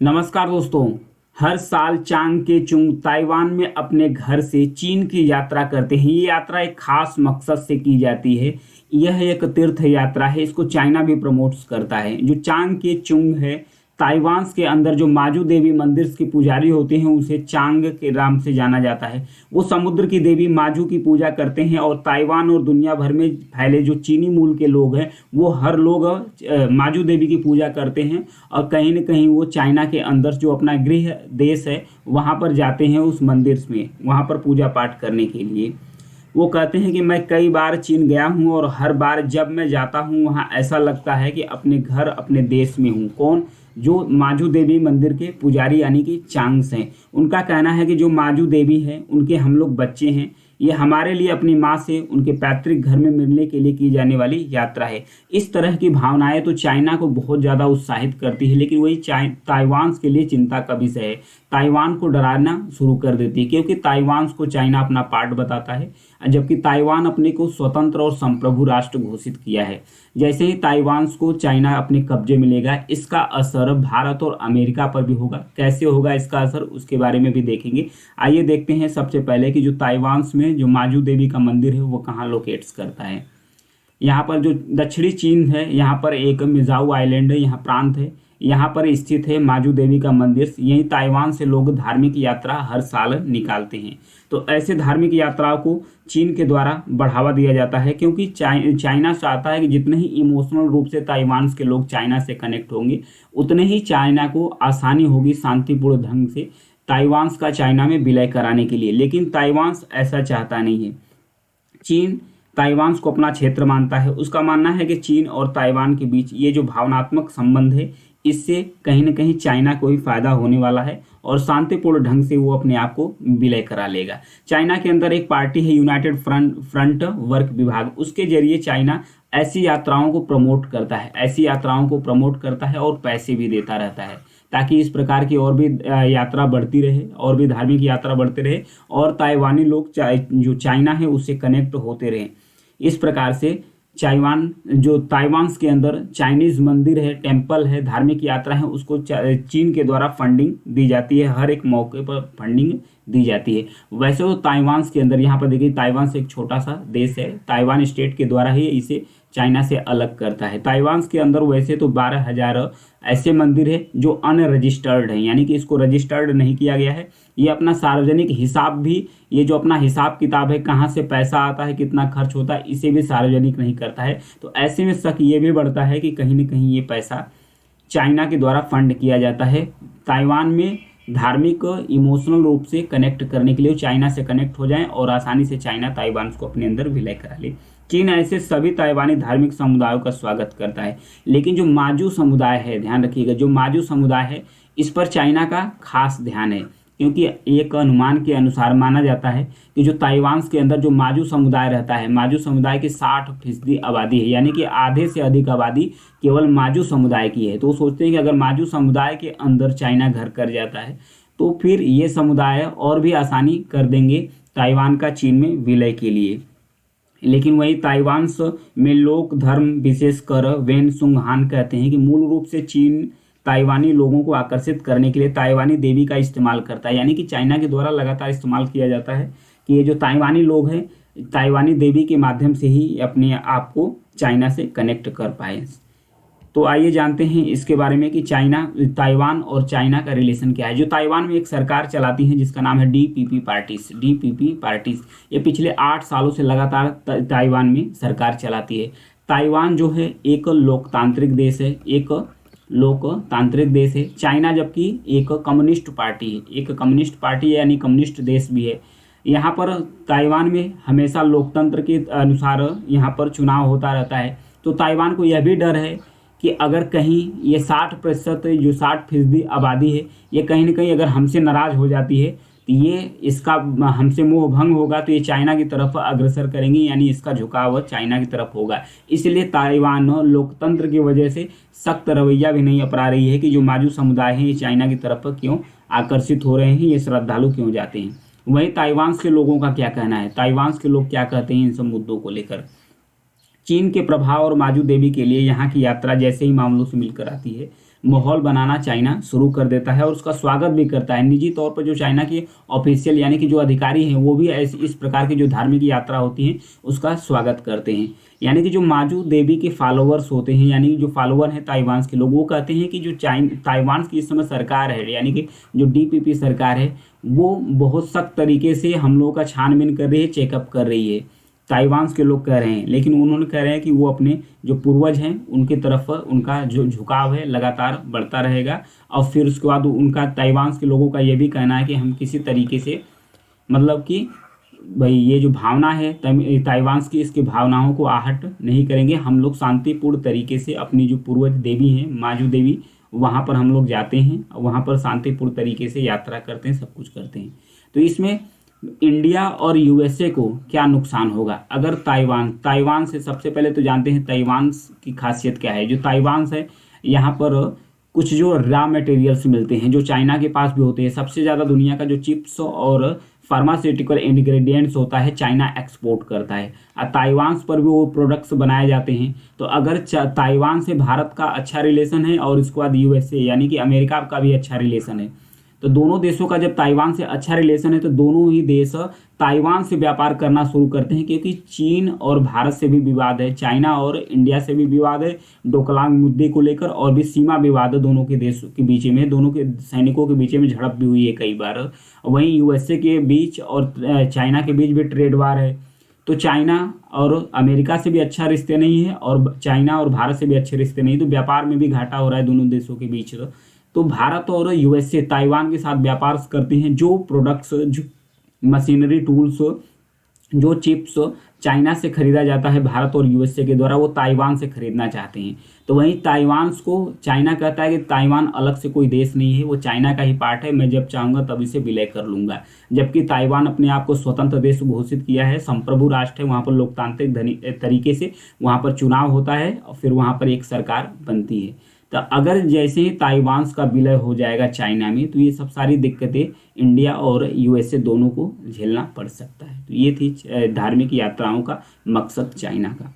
नमस्कार दोस्तों। हर साल चांग के चुंग ताइवान में अपने घर से चीन की यात्रा करते हैं। ये यात्रा एक खास मकसद से की जाती है। यह एक तीर्थ यात्रा है। इसको चाइना भी प्रमोट्स करता है। जो चांग के चुंग है, ताइवान के अंदर जो माजू देवी मंदिर के पुजारी होते हैं उसे चांग के नाम से जाना जाता है। वो समुद्र की देवी माजू की पूजा करते हैं और ताइवान और दुनिया भर में फैले जो चीनी मूल के लोग हैं वो हर लोग माजू देवी की पूजा करते हैं। और कहीं न कहीं वो चाइना के अंदर जो अपना गृह देश है वहाँ पर जाते हैं, उस मंदिर में वहाँ पर पूजा पाठ करने के लिए। वो कहते हैं कि मैं कई बार चीन गया हूँ और हर बार जब मैं जाता हूँ वहाँ ऐसा लगता है कि अपने घर अपने देश में हूँ। कौन? जो माजू देवी मंदिर के पुजारी यानी कि चांग्स हैं। उनका कहना है कि जो माजू देवी है उनके हम लोग बच्चे हैं। ये हमारे लिए अपनी माँ से उनके पैतृक घर में मिलने के लिए की जाने वाली यात्रा है। इस तरह की भावनाएं तो चाइना को बहुत ज़्यादा उत्साहित करती है, लेकिन वही ताइवान के लिए चिंता का विषय है। ताइवान को डराना शुरू कर देती है क्योंकि ताइवान को चाइना अपना पार्ट बताता है, जबकि ताइवान अपने को स्वतंत्र और संप्रभु राष्ट्र घोषित किया है। जैसे ही ताइवान को चाइना अपने कब्जे में लेगा, इसका असर भारत और अमेरिका पर भी होगा। कैसे होगा इसका असर, उसके बारे में भी देखेंगे। आइए देखते हैं सबसे पहले कि जो ताइवान में जो माजू देवी का मंदिर है वो कहाँ लोकेट्स करता है। यहाँ पर जो दक्षिणी चीन है, यहाँ पर एक मिजाऊ आइलैंड है, यहाँ प्रांत है, यहाँ पर स्थित है माजू देवी का मंदिर। यही ताइवान से लोग धार्मिक यात्रा हर साल निकालते हैं। तो ऐसे धार्मिक यात्राओं को चीन के द्वारा बढ़ावा दिया जाता है क्योंकि चाइना चाहता है कि जितने ही इमोशनल रूप से ताइवान के लोग चाइना से कनेक्ट होंगे, उतने ही चाइना को आसानी होगी शांतिपूर्ण ढंग से ताइवान का चाइना में विलय कराने के लिए। लेकिन ताइवान ऐसा चाहता नहीं है। चीन ताइवान को अपना क्षेत्र मानता है। उसका मानना है कि चीन और ताइवान के बीच ये जो भावनात्मक संबंध है, इससे कहीं न कहीं चाइना को ही फायदा होने वाला है और शांतिपूर्ण ढंग से वो अपने आप को विलय करा लेगा। चाइना के अंदर एक पार्टी है यूनाइटेड फ्रंट वर्क विभाग, उसके जरिए चाइना ऐसी यात्राओं को प्रमोट करता है, ऐसी यात्राओं को प्रमोट करता है और पैसे भी देता रहता है ताकि इस प्रकार की और भी यात्रा बढ़ती रहे और भी धार्मिक यात्रा बढ़ते रहे और ताइवानी लोग जो चाइना है उससे कनेक्ट होते रहें। इस प्रकार से ताइवान के अंदर चाइनीज मंदिर है, टेम्पल है, धार्मिक यात्रा है, उसको चीन के द्वारा फंडिंग दी जाती है। हर एक मौके पर फंडिंग दी जाती है। वैसे तो ताइवान के अंदर यहाँ पर देखिए, ताइवान से एक छोटा सा देश है, ताइवान स्टेट के द्वारा ही इसे चाइना से अलग करता है। ताइवान के अंदर वैसे तो 12,000 ऐसे मंदिर है जो अनरजिस्टर्ड है, यानी कि इसको रजिस्टर्ड नहीं किया गया है। ये अपना सार्वजनिक हिसाब भी, ये जो अपना हिसाब किताब है, कहाँ से पैसा आता है, कितना खर्च होता है, इसे भी सार्वजनिक नहीं करता है। तो ऐसे में शक ये भी बढ़ता है कि कहीं न कहीं ये पैसा चाइना के द्वारा फंड किया जाता है। ताइवान में धार्मिक इमोशनल रूप से कनेक्ट करने के लिए चाइना से कनेक्ट हो जाएं और आसानी से चाइना ताइवान को अपने अंदर विलय करा ले। चीन ऐसे सभी ताइवानी धार्मिक समुदायों का स्वागत करता है, लेकिन जो माजू समुदाय है, ध्यान रखिएगा, जो माजू समुदाय है इस पर चाइना का खास ध्यान है क्योंकि एक अनुमान के अनुसार माना जाता है कि जो ताइवान के अंदर जो माजू समुदाय रहता है, माजू समुदाय की 60% आबादी है, यानी कि आधे से अधिक आबादी केवल माजू समुदाय की है। तो वो सोचते हैं कि अगर माजू समुदाय के अंदर चाइना घर कर जाता है तो फिर ये समुदाय और भी आसानी कर देंगे ताइवान का चीन में विलय के लिए। लेकिन वही ताइवान में लोक धर्म विशेषकर वेन सुंग हान कहते हैं कि मूल रूप से चीन ताइवानी लोगों को आकर्षित करने के लिए ताइवानी देवी का इस्तेमाल करता है, यानी कि चाइना के द्वारा लगातार इस्तेमाल किया जाता है कि ये जो ताइवानी लोग हैं ताइवानी देवी के माध्यम से ही अपने आप को चाइना से कनेक्ट कर पाए। तो आइए जानते हैं इसके बारे में कि ताइवान और चाइना का रिलेशन क्या है। जो ताइवान में एक सरकार चलाती है जिसका नाम है डीपीपी पार्टीज। ये पिछले 8 सालों से लगातार ताइवान में सरकार चलाती है। ताइवान जो है एक लोकतांत्रिक देश है, चाइना जबकि एक कम्युनिस्ट पार्टी है, यानी कम्युनिस्ट देश भी है। यहाँ पर ताइवान में हमेशा लोकतंत्र के अनुसार यहाँ पर चुनाव होता रहता है। तो ताइवान को यह भी डर है कि अगर कहीं ये 60% जो 60% आबादी है, ये कहीं ना कहीं अगर हमसे नाराज़ हो जाती है तो ये इसका हमसे मोह भंग होगा तो ये चाइना की तरफ अग्रसर करेंगे, यानी इसका झुकाव चाइना की तरफ होगा। इसलिए ताइवान लोकतंत्र की वजह से सख्त रवैया भी नहीं अपना रही है कि जो माजू समुदाय हैं ये चाइना की तरफ क्यों आकर्षित हो रहे हैं, ये श्रद्धालु क्यों जाते हैं। वहीं ताइवान के लोगों का क्या कहना है, ताइवान के लोग क्या कहते हैं इन सब मुद्दों को लेकर। चीन के प्रभाव और माजू देवी के लिए यहाँ की यात्रा जैसे ही मामलों से मिलकर आती है, माहौल बनाना चाइना शुरू कर देता है और उसका स्वागत भी करता है। निजी तौर पर जो चाइना के ऑफिशियल यानी कि जो अधिकारी हैं वो भी इस प्रकार की जो धार्मिक यात्रा होती है उसका स्वागत करते हैं। यानी कि जो माजू देवी के फॉलोअर्स होते हैं, यानी जो फॉलोअर हैं ताइवान के लोग, वो कहते हैं कि जो ताइवान की इस समय सरकार है, यानी कि जो DPP सरकार है, वो बहुत सख्त तरीके से हम लोगों का छानबीन कर रही है, चेकअप कर रही है। ताइवान के लोग कह रहे हैं, लेकिन उन्होंने कह रहे हैं कि वो अपने जो पूर्वज हैं उनकी तरफ उनका जो झुकाव है लगातार बढ़ता रहेगा। और फिर उसके बाद उनका ताइवान के लोगों का ये भी कहना है कि हम किसी तरीके से मतलब कि भाई ये जो भावना है ताइवान की, इसकी भावनाओं को आहट नहीं करेंगे। हम लोग शांतिपूर्ण तरीके से अपनी जो पूर्वज देवी हैं माजू देवी, वहाँ पर हम लोग जाते हैं, वहाँ पर शांतिपूर्ण तरीके से यात्रा करते हैं, सब कुछ करते हैं। तो इसमें इंडिया और USA को क्या नुकसान होगा अगर ताइवान से, सबसे पहले तो जानते हैं ताइवान की खासियत क्या है। जो ताइवान है यहाँ पर कुछ जो रॉ मटेरियल्स मिलते हैं जो चाइना के पास भी होते हैं। सबसे ज़्यादा दुनिया का जो चिप्स और फार्मास्यूटिकल इंग्रेडिएंट्स होता है चाइना एक्सपोर्ट करता है, और ताइवान पर भी वो प्रोडक्ट्स बनाए जाते हैं। तो अगर ताइवान से भारत का अच्छा रिलेशन है और इसके बाद USA यानी कि अमेरिका का भी अच्छा रिलेशन है, तो दोनों देशों का जब ताइवान से अच्छा रिलेशन है तो दोनों ही देश ताइवान से व्यापार करना शुरू करते हैं। क्योंकि चीन और भारत से भी विवाद है, चाइना और इंडिया से भी विवाद है डोकलाम मुद्दे को लेकर, और भी सीमा विवाद है दोनों के देशों के बीच में, दोनों के सैनिकों के बीच में झड़प भी हुई है कई बार। वहीं USA के बीच और चाइना के बीच भी ट्रेड वार है। तो चाइना और अमेरिका से भी अच्छा रिश्ते नहीं है और चाइना और भारत से भी अच्छे रिश्ते नहीं, तो व्यापार में भी घाटा हो रहा है दोनों देशों के बीच। तो भारत और USA ताइवान के साथ व्यापार करते हैं। जो प्रोडक्ट्स, जो मशीनरी टूल्स, जो चिप्स चाइना से खरीदा जाता है भारत और USA के द्वारा, वो ताइवान से खरीदना चाहते हैं। तो वहीं ताइवान को चाइना कहता है कि ताइवान अलग से कोई देश नहीं है, वो चाइना का ही पार्ट है, मैं जब चाहूँगा तब इसे विलय कर लूँगा। जबकि ताइवान अपने आप को स्वतंत्र देश घोषित किया है, संप्रभु राष्ट्र है, वहाँ पर लोकतांत्रिक तरीके से वहाँ पर चुनाव होता है और फिर वहाँ पर एक सरकार बनती है। तो अगर जैसे ही ताइवान का विलय हो जाएगा चाइना में, तो ये सब सारी दिक्कतें इंडिया और USA दोनों को झेलना पड़ सकता है। तो ये थी धार्मिक यात्राओं का मकसद चाइना का।